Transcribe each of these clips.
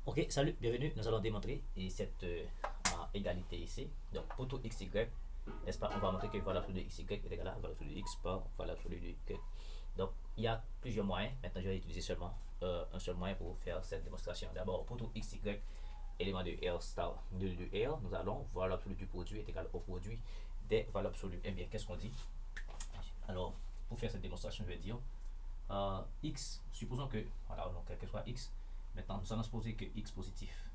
Ok, salut, bienvenue. Nous allons démontrer cette égalité ici. Donc, pour tout x, y, n'est-ce pas, on va montrer que valeur absolue de x, y est égale à valeur absolue de x par valeur absolue de y. Donc, il y a plusieurs moyens. Maintenant, je vais utiliser seulement un seul moyen pour faire cette démonstration. D'abord, pour tout x, y, élément de R star de R, nous allons valeur absolue du produit est égal au produit des valeurs absolues. Eh bien, qu'est-ce qu'on dit? Alors, pour faire cette démonstration, je vais dire x, supposons que, voilà, donc quel que soit x, maintenant nous allons supposer que x positif.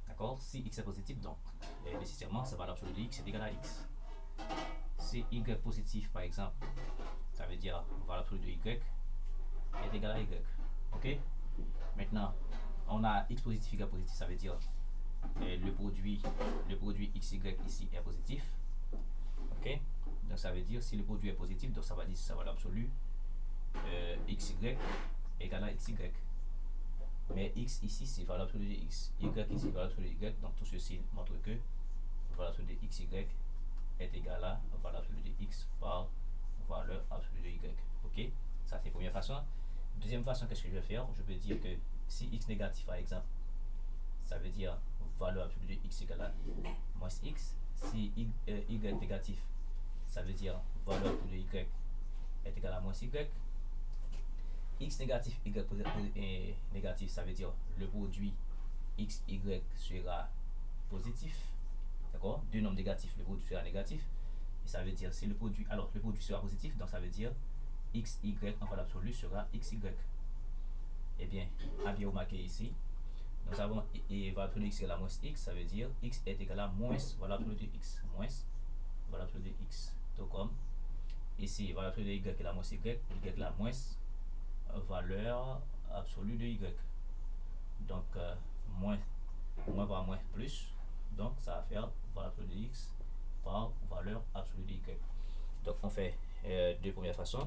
D'accord? Si x est positif, donc nécessairement, sa valeur absolue de x est égale à x. Si y positif, par exemple, ça veut dire valeur absolue de y est égale à y. Ok? Maintenant, on a x positif, y positif, ça veut dire le produit xy ici est positif. Ok? Donc ça veut dire si le produit est positif, donc ça va dire sa valeur absolue xy égale à xy. Mais x ici, c'est valeur absolue de x. Y ici, valeur absolue de y. Donc tout ceci montre que valeur absolue de xy est égale à valeur absolue de x par valeur absolue de y. Ok? Ça, c'est la première façon. Deuxième façon, qu'est-ce que je vais faire? Je peux dire que si x négatif, par exemple, ça veut dire valeur absolue de x égale à moins x. Si y négatif, ça veut dire valeur absolue de y est égale à moins y. X négatif, y négatif, ça veut dire le produit x, y sera positif. D'accord? Deux nombres négatifs, le produit sera négatif. Et ça veut dire, si le produit, alors le produit sera positif, donc ça veut dire x, y en valeur absolue sera x, y. Eh bien, à bien remarquer ici, nous avons valeur absolue de x égale à moins x, ça veut dire x est égal à moins valeur absolue de x. Moins valeur absolue de x. Tout comme ici, valeur absolue de y est la moins y est la moins valeur absolue de y. Donc, moins par moins plus. Donc, ça va faire valeur absolue de x par valeur absolue de y. Donc, on fait deux premières façons.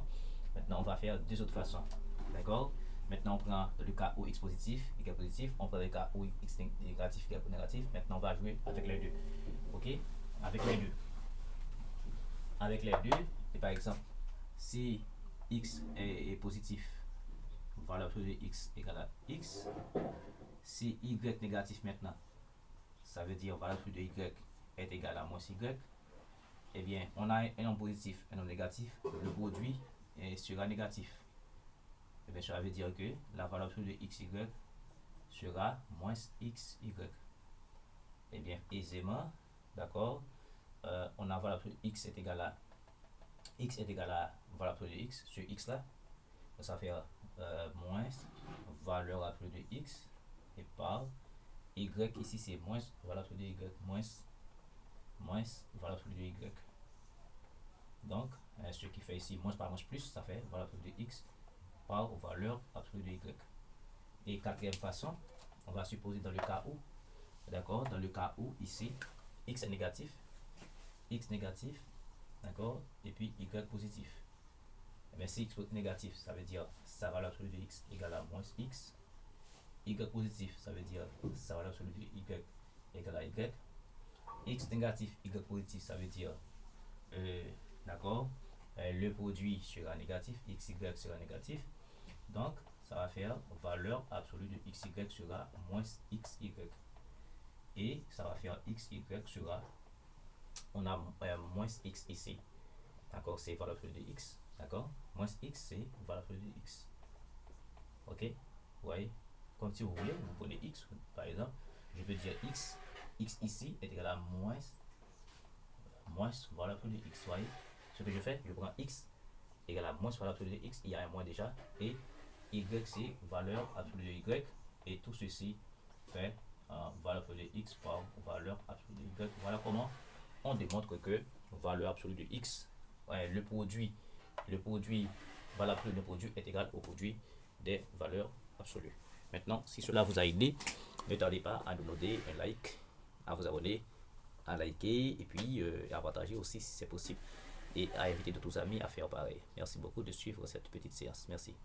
Maintenant, on va faire deux autres façons. D'accord? Maintenant, on prend le cas où x positif, y positif. On prend le cas où x négatif, y négatif. Maintenant, on va jouer avec les deux. Ok? Avec les deux. Avec les deux. Et par exemple, si x est positif, valeur absolue de x égale à x. Si y négatif maintenant, ça veut dire valeur absolue de y est égale à moins y. Eh bien, on a un nombre positif, un nombre négatif, le produit sera négatif. Eh bien, ça veut dire que la valeur absolue de xy sera moins xy. Eh bien, aisément, d'accord, on a valeur absolue de x est égal à valeur absolue de x sur x là. Donc, ça va faire moins valeur absolue de x et par y ici c'est moins valeur absolue de y moins valeur absolue de y. Donc, ce qui fait ici moins par moins plus, ça fait valeur absolue de x par valeur absolue de y. Et quatrième façon, on va supposer dans le cas où, d'accord, dans le cas où ici, x est négatif, d'accord, et puis y positif. Et bien, si x négatif, ça veut dire sa valeur absolue de x égale à moins x. Y positif, ça veut dire sa valeur absolue de y égale à y. X négatif, y positif, ça veut dire, d'accord, le produit sera négatif, xy sera négatif. Donc, ça va faire valeur absolue de xy sera moins xy. Et ça va faire xy sera, on a moins x ici. D'accord, c'est valeur absolue de x. D'accord, moins x c'est valeur absolue de x. Ok, vous voyez, comme si vous voulez, vous prenez x par exemple, je peux dire x ici est égal à moins valeur absolue de x. Vous voyez, ce que je fais, je prends x égale à moins valeur absolue de x, il y a un moins déjà, et y c'est valeur absolue de y, et tout ceci fait valeur absolue de x par valeur absolue de y. Voilà comment on démontre que valeur absolue de x, le produit valeur absolue de produit est égal au produit des valeurs absolues. Maintenant, si cela vous a aidé, ne tardez pas à nous donner un like, à vous abonner, à liker et puis à partager aussi si c'est possible et à inviter d'autres amis à faire pareil. Merci beaucoup de suivre cette petite séance. Merci.